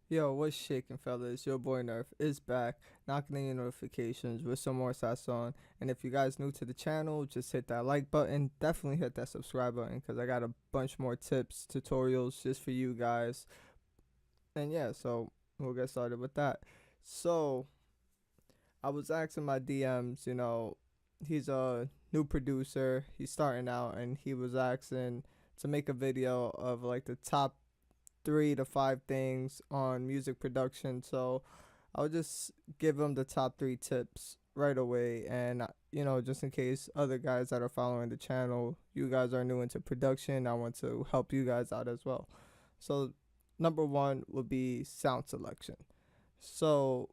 Yo, what's shaking, fellas? Your boy Nerf is back, knocking in your notifications with some more on. And if you guys new to the channel, just hit that like button. Definitely hit that subscribe button because I got a bunch more tips, tutorials just for you guys. And yeah, so we'll get started with that. So I was asking my DMs, he's a new producer, he's starting out, and he was asking to make a video of like the top 3 to 5 things on music production. So I'll just give him the top 3 tips right away. And, just in case other guys that are following the channel, you guys are new into production, I want to help you guys out as well. So, number 1 would be sound selection. So,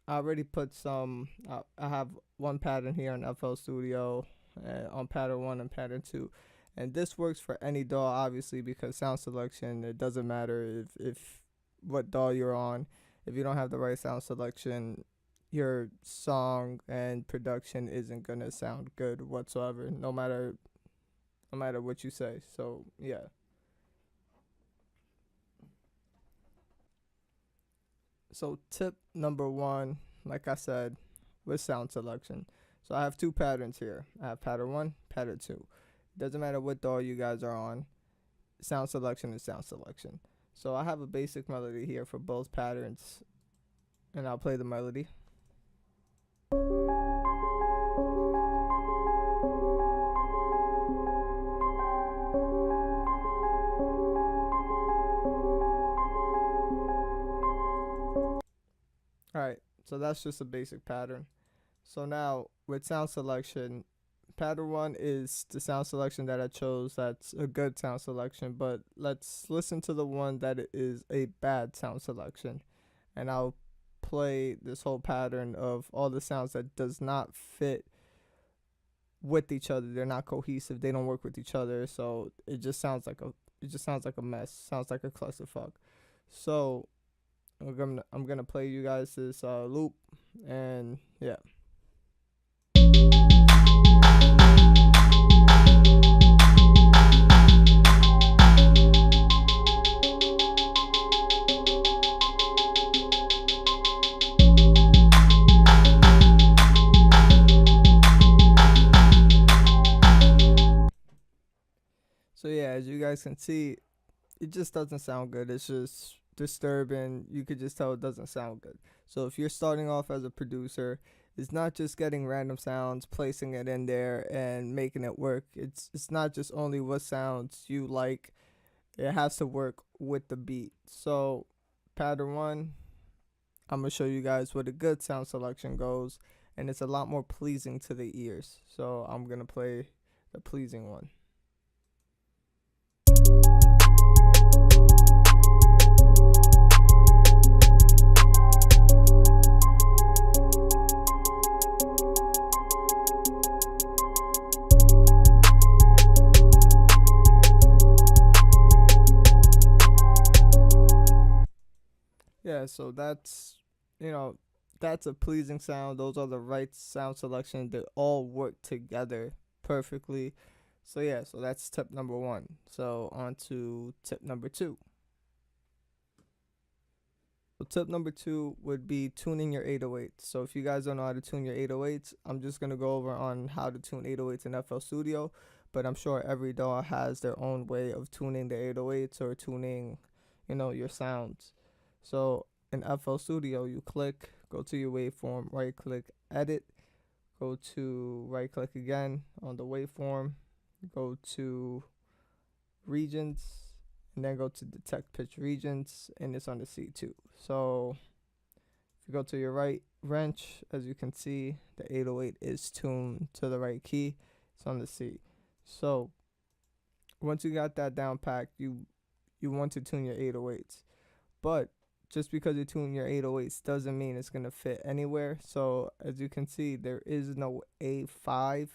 I already put I have one pattern here in FL Studio on pattern 1 and pattern 2. And this works for any DAW, obviously, because sound selection, it doesn't matter if what DAW you're on. If you don't have the right sound selection, your song and production isn't going to sound good whatsoever, no matter what you say. So, yeah. So, tip number 1, like I said, with sound selection. So, I have 2 patterns here. I have pattern 1, pattern 2. Doesn't matter what DAW you guys are on, sound selection is sound selection. So I have a basic melody here for both patterns, and I'll play the melody. Alright, so that's just a basic pattern. So now with sound selection, pattern 1 is the sound selection that I chose. That's a good sound selection, but let's listen to the one that is a bad sound selection. And I'll play this whole pattern of all the sounds that does not fit with each other. They're not cohesive. They don't work with each other. So it just sounds like a mess. Sounds like a clusterfuck. So I'm gonna play you guys this loop, and yeah. So yeah, as you guys can see, it just doesn't sound good. It's just disturbing. You could just tell it doesn't sound good. So if you're starting off as a producer, it's not just getting random sounds, placing it in there and making it work. It's not just only what sounds you like. It has to work with the beat. So pattern 1, I'm going to show you guys where the good sound selection goes, and it's a lot more pleasing to the ears. So I'm going to play the pleasing one. Yeah, so that's a pleasing sound. Those are the right sound selection. They all work together perfectly. So yeah, so that's tip number 1. So on to tip number 2. So tip number 2 would be tuning your 808s. So if you guys don't know how to tune your 808s, I'm just going to go over on how to tune 808s in FL Studio. But I'm sure every DAW has their own way of tuning the 808s or tuning, your sounds. So in FL Studio, you go to your waveform, right click, edit, go to right click again on the waveform, go to regions, and then go to detect pitch regions, and it's on the C2. So if you go to your right wrench, as you can see, the 808 is tuned to the right key. It's on the C. So once you got that down packed, you want to tune your 808s. But just because you tune your 808s doesn't mean it's going to fit anywhere. So as you can see, there is no A5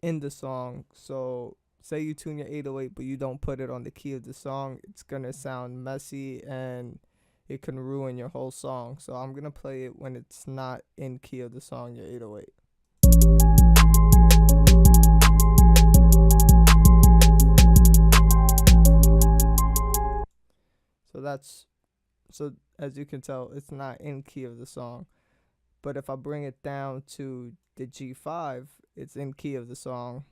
in the song. So say you tune your 808 but you don't put it on the key of the song, it's going to sound messy and it can ruin your whole song. So I'm going to play it when it's not in key of the song, your 808. So that's So as you can tell, it's not in key of the song. But if I bring it down to the G5, it's in key of the song,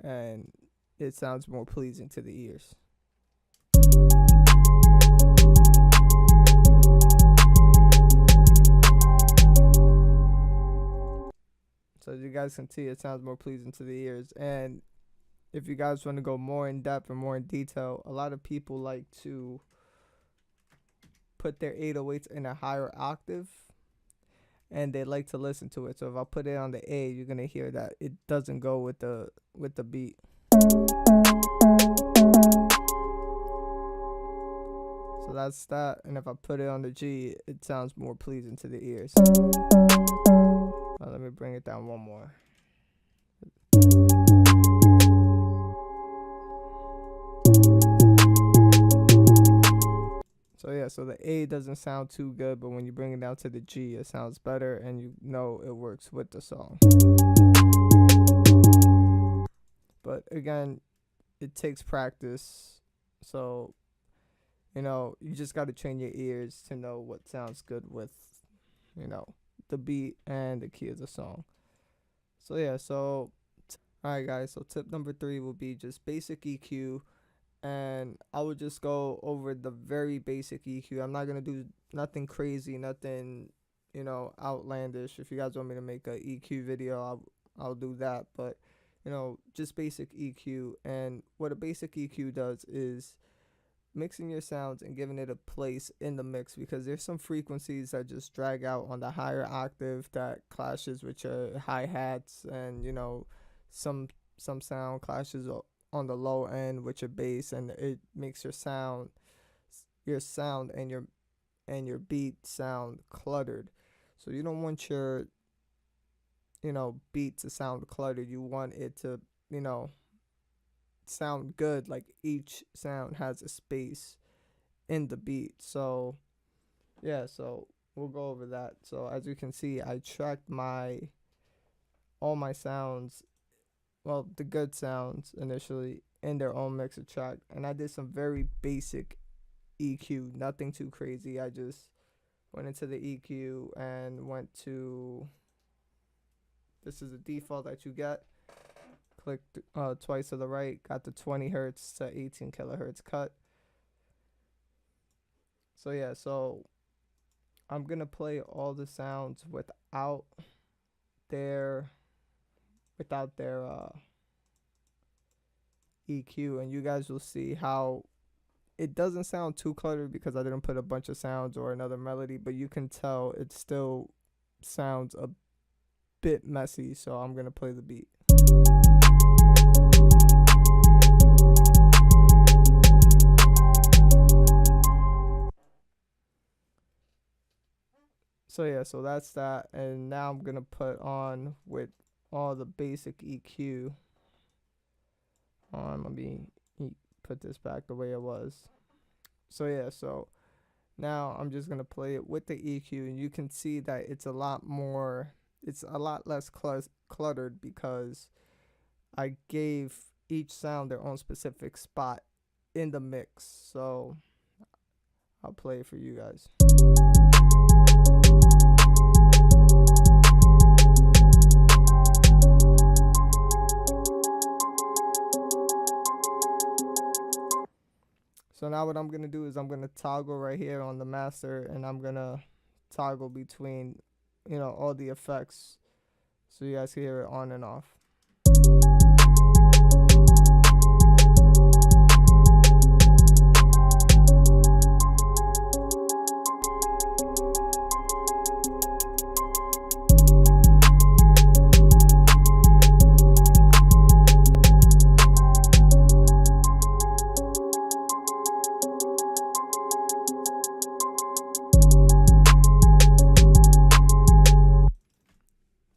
and it sounds more pleasing to the ears. So as you guys can see, it sounds more pleasing to the ears. And if you guys want to go more in depth and more in detail, a lot of people like to put their 808s in a higher octave, and they like to listen to it. So if I put it on the A, you're gonna hear that it doesn't go with the beat. So that's that. And if I put it on the G, it sounds more pleasing to the ears. Let me bring it down one more. So yeah, so the A doesn't sound too good, but when you bring it down to the G, it sounds better, and you know it works with the song. But again, it takes practice. So, you know, you just got to train your ears to know what sounds good with, you know, the beat and the key of the song. So yeah, so alright guys, so tip number 3 will be just basic EQ, and I would just go over the very basic EQ. I'm not gonna do nothing crazy, nothing, you know, outlandish. If you guys want me to make a EQ video, I'll do that, but you know, just basic EQ. And what a basic EQ does is mixing your sounds and giving it a place in the mix, because there's some frequencies that just drag out on the higher octave that clashes with your hi-hats, and you know, some sound clashes on the low end with your bass, and it makes your sound and your beat sound cluttered. So you don't want your, you know, beat to sound cluttered. You want it to, you know, sound good, like each sound has a space in the beat. So yeah, so we'll go over that. So as you can see, I tracked all my sounds, well, the good sounds initially, in their own mixer track, and I did some very basic EQ, nothing too crazy. I just went into the EQ and went to, this is the default that you get, clicked twice to the right, got the 20 hertz to 18 kilohertz cut. So yeah, so I'm gonna play all the sounds without their EQ, and you guys will see how it doesn't sound too cluttered because I didn't put a bunch of sounds or another melody, but you can tell it still sounds a bit messy. So I'm gonna play the beat. So yeah, so that's that, and now I'm gonna put on with all the basic EQ on. Let me put this back the way it was. So yeah, so now I'm just gonna play it with the EQ, and you can see that it's a lot less cluttered, because I gave each sound their own specific spot in the mix. So I'll play it for you guys. So now what I'm going to do is I'm going to toggle right here on the master, and I'm going to toggle between, you know, all the effects so you guys can hear it on and off.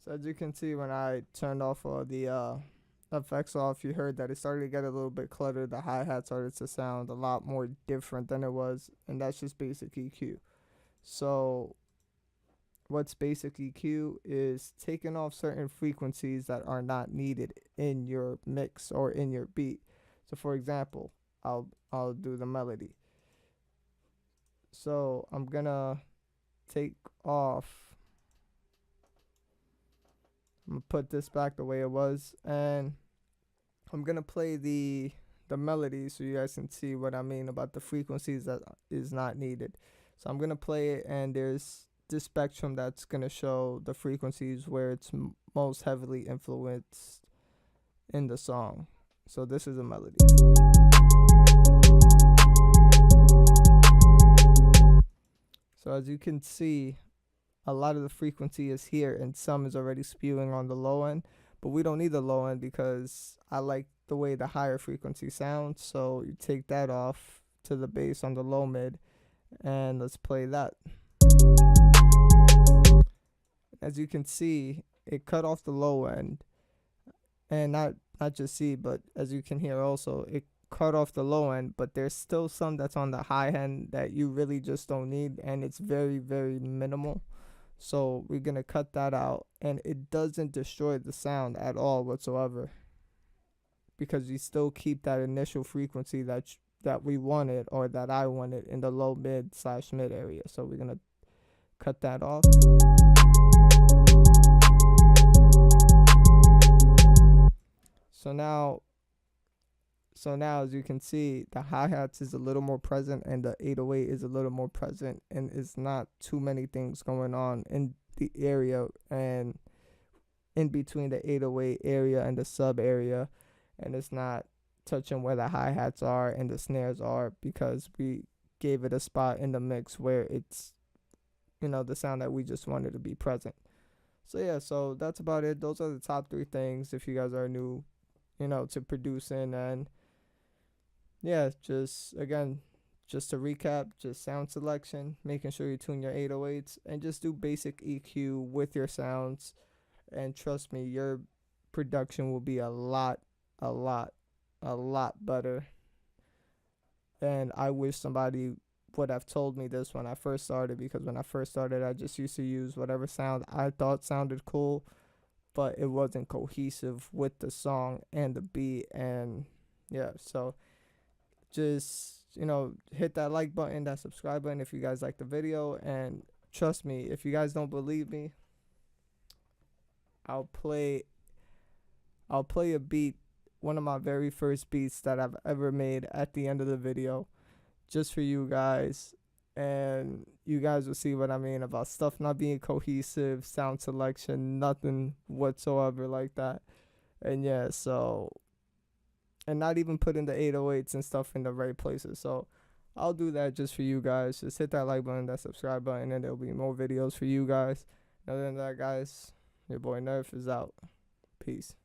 So as you can see, when I turned off all the effects off, you heard that it started to get a little bit cluttered. The hi-hat started to sound a lot more different than it was, and that's just basic EQ. So what's basic EQ is taking off certain frequencies that are not needed in your mix or in your beat. So for example, I'll do the melody. So I'm gonna take off. I'm gonna put this back the way it was, and I'm gonna play the melody so you guys can see what I mean about the frequencies that is not needed. So I'm gonna play it, and there's this spectrum that's gonna show the frequencies where it's most heavily influenced in the song. So this is a melody. So as you can see, a lot of the frequency is here and some is already spewing on the low end, but we don't need the low end because I like the way the higher frequency sounds. So you take that off to the bass on the low mid, and let's play that. As you can see, it cut off the low end, and not just see, but as you can hear also, it cut off the low end, but there's still some that's on the high end that you really just don't need, and it's very, very minimal. So we're gonna cut that out, and it doesn't destroy the sound at all whatsoever, because we still keep that initial frequency that we wanted, or that I wanted, in the low mid / mid area. So we're gonna cut that off. So now as you can see, the hi-hats is a little more present and the 808 is a little more present, and it's not too many things going on in the area and in between the 808 area and the sub area, and it's not touching where the hi-hats are and the snares are, because we gave it a spot in the mix where it's, the sound that we just wanted to be present. So yeah, so that's about it. Those are the top 3 things if you guys are new, to producing. And yeah, just to recap, just sound selection, making sure you tune your 808s, and just do basic EQ with your sounds. And trust me, your production will be a lot better. And I wish somebody would have told me this when I first started, because when I first started, I just used to use whatever sound I thought sounded cool, but it wasn't cohesive with the song and the beat. And yeah, so just, hit that like button, that subscribe button if you guys like the video. And trust me, if you guys don't believe me, I'll play a beat, one of my very first beats that I've ever made, at the end of the video, just for you guys, and you guys will see what I mean about stuff not being cohesive, sound selection, nothing whatsoever like that. And yeah, so, and not even putting the 808s and stuff in the right places. So I'll do that just for you guys. Just hit that like button, that subscribe button, and there'll be more videos for you guys. Other than that, guys, your boy Nerf is out. Peace.